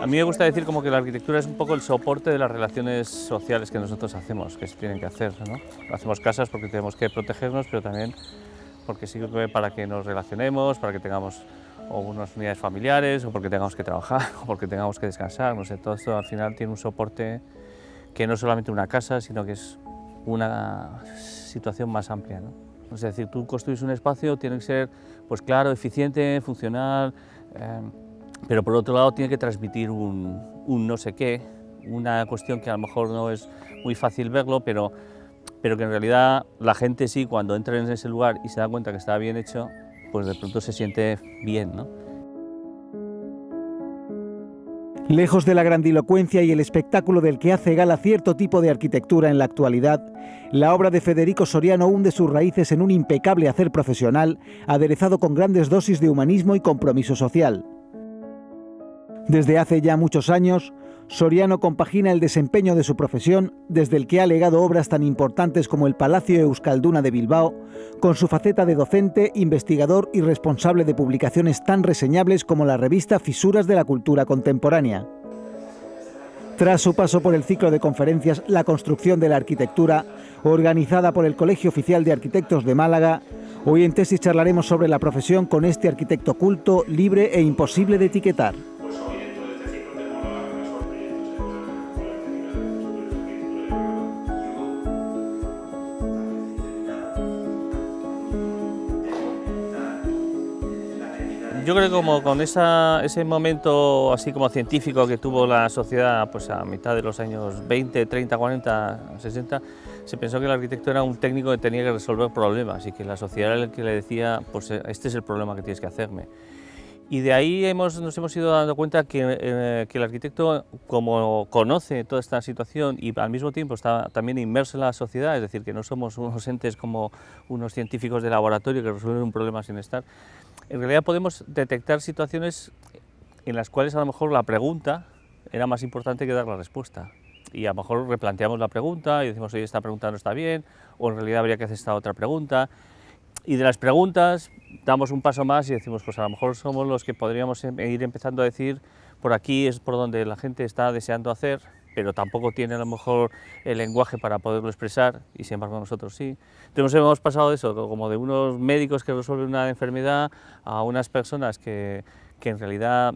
mí me gusta decir como que la arquitectura es un poco el soporte de las relaciones sociales que nosotros hacemos, que se tienen que hacer, ¿no? Hacemos casas porque tenemos que protegernos, pero también porque sirve para que nos relacionemos, para que tengamos o unas unidades familiares, o porque tengamos que trabajar, o porque tengamos que descansar, no sé, todo esto al final tiene un soporte que no es solamente una casa, sino que es una situación más amplia, ¿no? Es decir, tú construyes un espacio, tiene que ser pues claro, eficiente, funcional, pero por otro lado tiene que transmitir un no sé qué, una cuestión que a lo mejor no es muy fácil verlo, pero que en realidad la gente sí, cuando entra en ese lugar y se da cuenta que está bien hecho, pues de pronto se siente bien, ¿no? Lejos de la grandilocuencia y el espectáculo del que hace gala cierto tipo de arquitectura en la actualidad, la obra de Federico Soriano hunde sus raíces en un impecable hacer profesional, aderezado con grandes dosis de humanismo y compromiso social. Desde hace ya muchos años, Soriano compagina el desempeño de su profesión, desde el que ha legado obras tan importantes como el Palacio Euskalduna de Bilbao, con su faceta de docente, investigador y responsable de publicaciones tan reseñables como la revista Fisuras de la Cultura Contemporánea. Tras su paso por el ciclo de conferencias La construcción de la arquitectura, organizada por el Colegio Oficial de Arquitectos de Málaga, hoy en Tesis charlaremos sobre la profesión con este arquitecto culto, libre e imposible de etiquetar. Yo creo que como con ese momento así como científico que tuvo la sociedad pues a mitad de los años 20, 30, 40, 60, se pensó que el arquitecto era un técnico que tenía que resolver problemas y que la sociedad era el que le decía, pues este es el problema que tienes que hacerme. Y de ahí nos hemos ido dando cuenta que el arquitecto, como conoce toda esta situación y al mismo tiempo está también inmerso en la sociedad, es decir, que no somos unos entes como unos científicos de laboratorio que resuelven un problema sin estar, en realidad podemos detectar situaciones en las cuales a lo mejor la pregunta era más importante que dar la respuesta. Y a lo mejor replanteamos la pregunta y decimos, oye, esta pregunta no está bien, o en realidad habría que hacer esta otra pregunta. Y de las preguntas damos un paso más y decimos, pues a lo mejor somos los que podríamos ir empezando a decir, por aquí es por donde la gente está deseando hacer, pero tampoco tiene a lo mejor el lenguaje para poderlo expresar, y sin embargo nosotros sí. Entonces hemos pasado de eso, como de unos médicos que resuelven una enfermedad, a unas personas que en realidad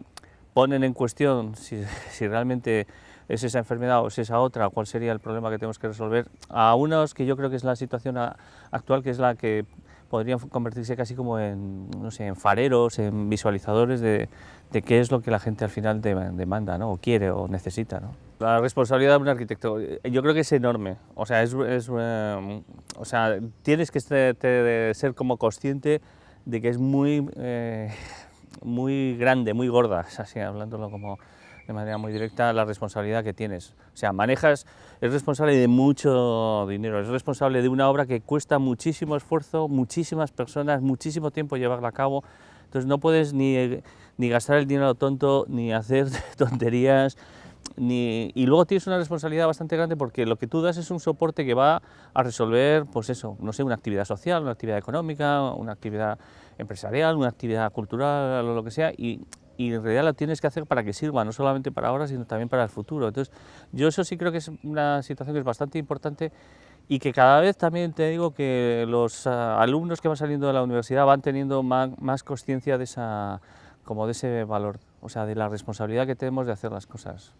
ponen en cuestión si realmente es esa enfermedad o es esa otra, cuál sería el problema que tenemos que resolver, a unos que yo creo que es la situación actual, que es la que podrían convertirse casi como en, no sé, en fareros, en visualizadores de qué es lo que la gente al final demanda, ¿no? O quiere o necesita, ¿no? La responsabilidad de un arquitecto, yo creo que es enorme, o sea, o sea, tienes que ser como consciente de que es muy grande, muy gorda, así hablándolo como de manera muy directa, la responsabilidad que tienes. O sea, es responsable de mucho dinero, es responsable de una obra que cuesta muchísimo esfuerzo, muchísimas personas, muchísimo tiempo llevarla a cabo. Entonces no puedes ni gastar el dinero tonto, ni hacer tonterías, y luego tienes una responsabilidad bastante grande porque lo que tú das es un soporte que va a resolver, pues eso, no sé, una actividad social, una actividad económica, una actividad empresarial, una actividad cultural o lo que sea, y en realidad lo tienes que hacer para que sirva, no solamente para ahora, sino también para el futuro. Entonces, yo eso sí creo que es una situación que es bastante importante y que cada vez también te digo que los alumnos que van saliendo de la universidad van teniendo más consciencia de ese valor, o sea, de la responsabilidad que tenemos de hacer las cosas.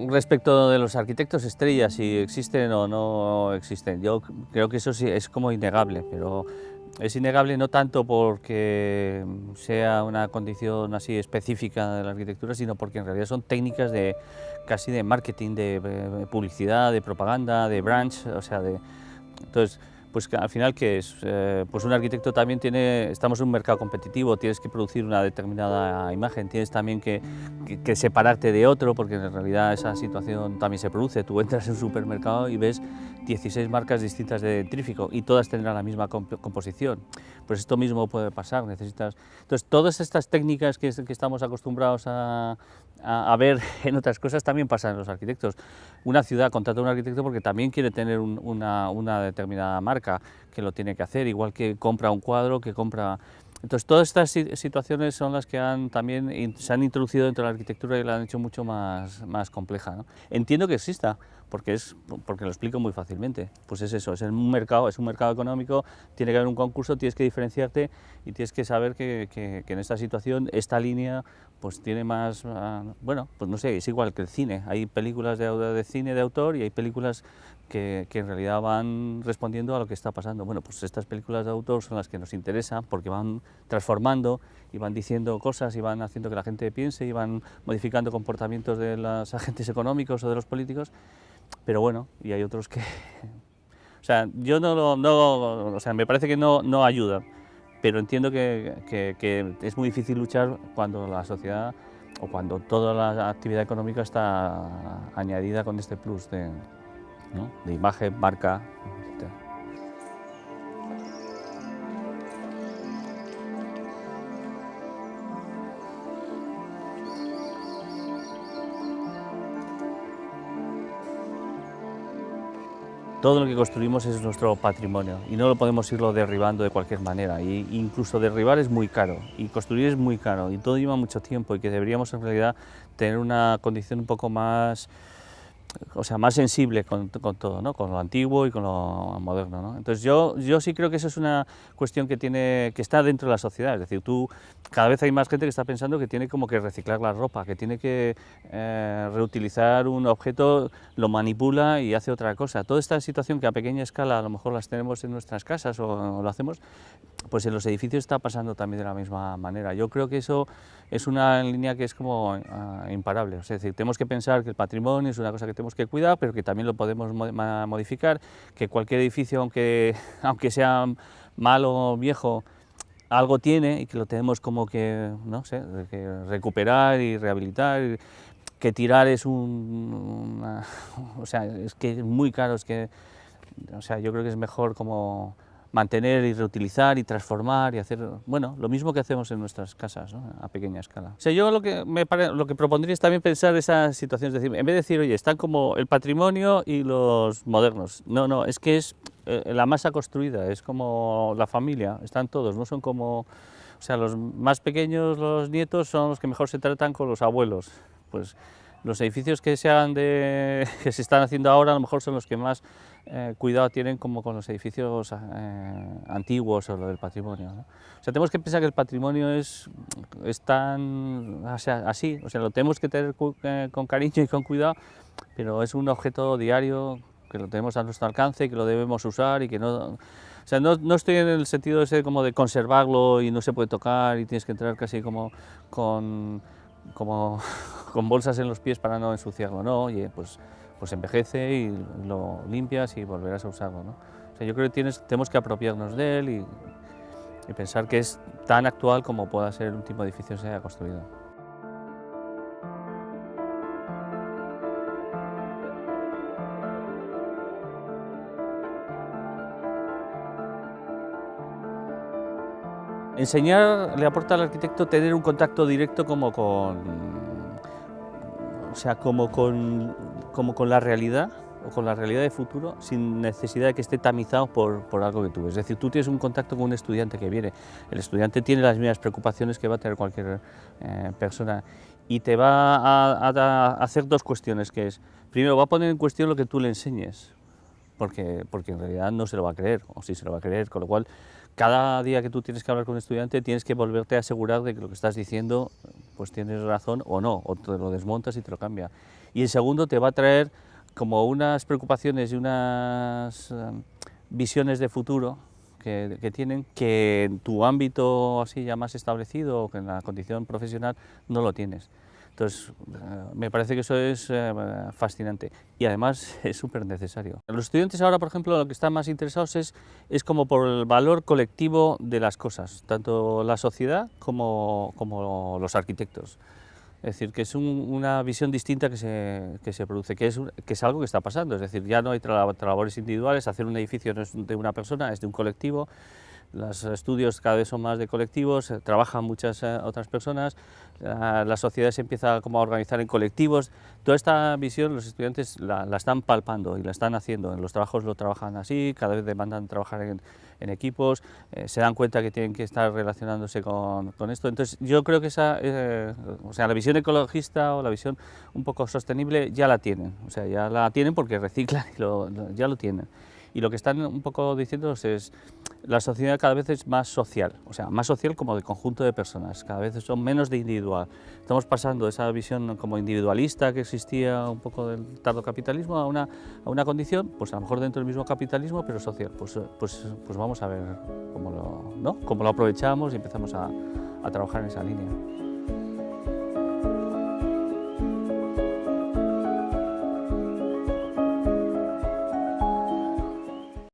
Respecto de los arquitectos estrellas, si existen o no existen, yo creo que eso sí es como innegable, pero es innegable no tanto porque sea una condición así específica de la arquitectura, sino porque en realidad son técnicas casi de marketing, de publicidad, de propaganda, de brand, o sea, entonces, pues al final, ¿qué es? Pues un arquitecto también estamos en un mercado competitivo, tienes que producir una determinada imagen, tienes también que separarte de otro, porque en realidad esa situación también se produce. Tú entras en un supermercado y ves 16 marcas distintas de dentrífico y todas tendrán la misma composición. Pues esto mismo puede pasar, necesitas... Entonces, todas estas técnicas que estamos acostumbrados a ver en otras cosas también pasan en los arquitectos. Una ciudad contrata a un arquitecto porque también quiere tener una determinada marca que lo tiene que hacer, igual que compra un cuadro, que compra... Entonces, todas estas situaciones son las que se han introducido dentro de la arquitectura y la han hecho mucho más compleja, ¿no? Entiendo que exista, porque lo explico muy fácilmente. Pues es eso, es un mercado económico, tiene que haber un concurso, tienes que diferenciarte y tienes que saber que en esta situación, esta línea, pues tiene más, bueno, pues no sé, es igual que el cine. Hay películas de cine de autor y hay películas que en realidad van respondiendo a lo que está pasando. Bueno, pues estas películas de autor son las que nos interesan porque van transformando y van diciendo cosas y van haciendo que la gente piense y van modificando comportamientos de los agentes económicos o de los políticos, pero bueno, y hay otros que... O sea, yo o sea, me parece que no ayuda, pero entiendo que es muy difícil luchar cuando la sociedad o cuando toda la actividad económica está añadida con este plus ¿no? de imagen, marca, etc. Todo lo que construimos es nuestro patrimonio y no lo podemos irlo derribando de cualquier manera. Y incluso derribar es muy caro y construir es muy caro y todo lleva mucho tiempo y que deberíamos en realidad tener una condición un poco más, o sea, más sensible con todo, ¿no? Con lo antiguo y con lo moderno, ¿no? Entonces yo sí creo que eso es una cuestión que está dentro de la sociedad, es decir, cada vez hay más gente que está pensando que tiene como que reciclar la ropa, que tiene que reutilizar un objeto, lo manipula y hace otra cosa. Toda esta situación que a pequeña escala a lo mejor las tenemos en nuestras casas o lo hacemos, pues en los edificios está pasando también de la misma manera. Yo creo que eso es una línea que es como imparable, es decir, tenemos que pensar que el patrimonio es una cosa que tenemos que cuidar, pero que también lo podemos modificar, que cualquier edificio, aunque sea malo o viejo, algo tiene y que lo tenemos como que, no sé, que recuperar y rehabilitar, que tirar es o sea, es que es muy caro, o sea, yo creo que es mejor como mantener y reutilizar y transformar y hacer, bueno, lo mismo que hacemos en nuestras casas, ¿no? A pequeña escala. O sea, yo lo que propondría es también pensar esas situaciones, es decir, en vez de decir, oye, están como el patrimonio y los modernos, no, es que es la masa construida, es como la familia, están todos, no son como, o sea, los más pequeños, los nietos, son los que mejor se tratan con los abuelos, pues los edificios que se están haciendo ahora a lo mejor son los que más cuidado tienen como con los edificios antiguos o lo del patrimonio, ¿no? O sea, tenemos que pensar que el patrimonio es tan, o sea, así, o sea, lo tenemos que tener con cariño y con cuidado, pero es un objeto diario que lo tenemos a nuestro alcance y que lo debemos usar y que no... O sea, no estoy en el sentido ese como de conservarlo y no se puede tocar y tienes que entrar casi como con bolsas en los pies para no ensuciarlo, ¿no? Oye, pues envejece y lo limpias y volverás a usarlo, ¿no? O sea, yo creo que tenemos que apropiarnos de él y pensar que es tan actual como pueda ser el último edificio que se haya construido. Enseñar le aporta al arquitecto tener un contacto directo como con la realidad o con la realidad de futuro sin necesidad de que esté tamizado por algo que tú ves. Es decir, tú tienes un contacto con un estudiante que viene, el estudiante tiene las mismas preocupaciones que va a tener cualquier persona y te va a hacer dos cuestiones, que es, primero va a poner en cuestión lo que tú le enseñes, porque en realidad no se lo va a creer, o sí se lo va a creer, con lo cual cada día que tú tienes que hablar con un estudiante tienes que volverte a asegurar de que lo que estás diciendo pues tienes razón o no, o te lo desmontas y te lo cambia. Y el segundo te va a traer como unas preocupaciones y unas visiones de futuro que tienen que en tu ámbito así ya más establecido o que en la condición profesional no lo tienes. Entonces, me parece que eso es fascinante y además es súper necesario. Los estudiantes ahora, por ejemplo, lo que están más interesados es como por el valor colectivo de las cosas, tanto la sociedad como los arquitectos. Es decir, que es una visión distinta que se produce, que es algo que está pasando. Es decir, ya no hay labores individuales, hacer un edificio no es de una persona, es de un colectivo. Los estudios cada vez son más de colectivos, trabajan muchas otras personas, la sociedad se empieza como a organizar en colectivos. Toda esta visión los estudiantes la están palpando y la están haciendo. En los trabajos lo trabajan así, cada vez demandan trabajar en equipos, se dan cuenta que tienen que estar relacionándose con esto. Entonces yo creo que la visión ecologista o la visión un poco sostenible ya la tienen, ya la tienen porque reciclan y ya lo tienen. Y lo que están un poco diciendo es la sociedad cada vez es más social, más social como de conjunto de personas, cada vez son menos de individual. Estamos pasando de esa visión como individualista que existía un poco del tardocapitalismo a una condición, pues a lo mejor dentro del mismo capitalismo, pero social. Pues vamos a ver cómo lo aprovechamos y empezamos a trabajar en esa línea.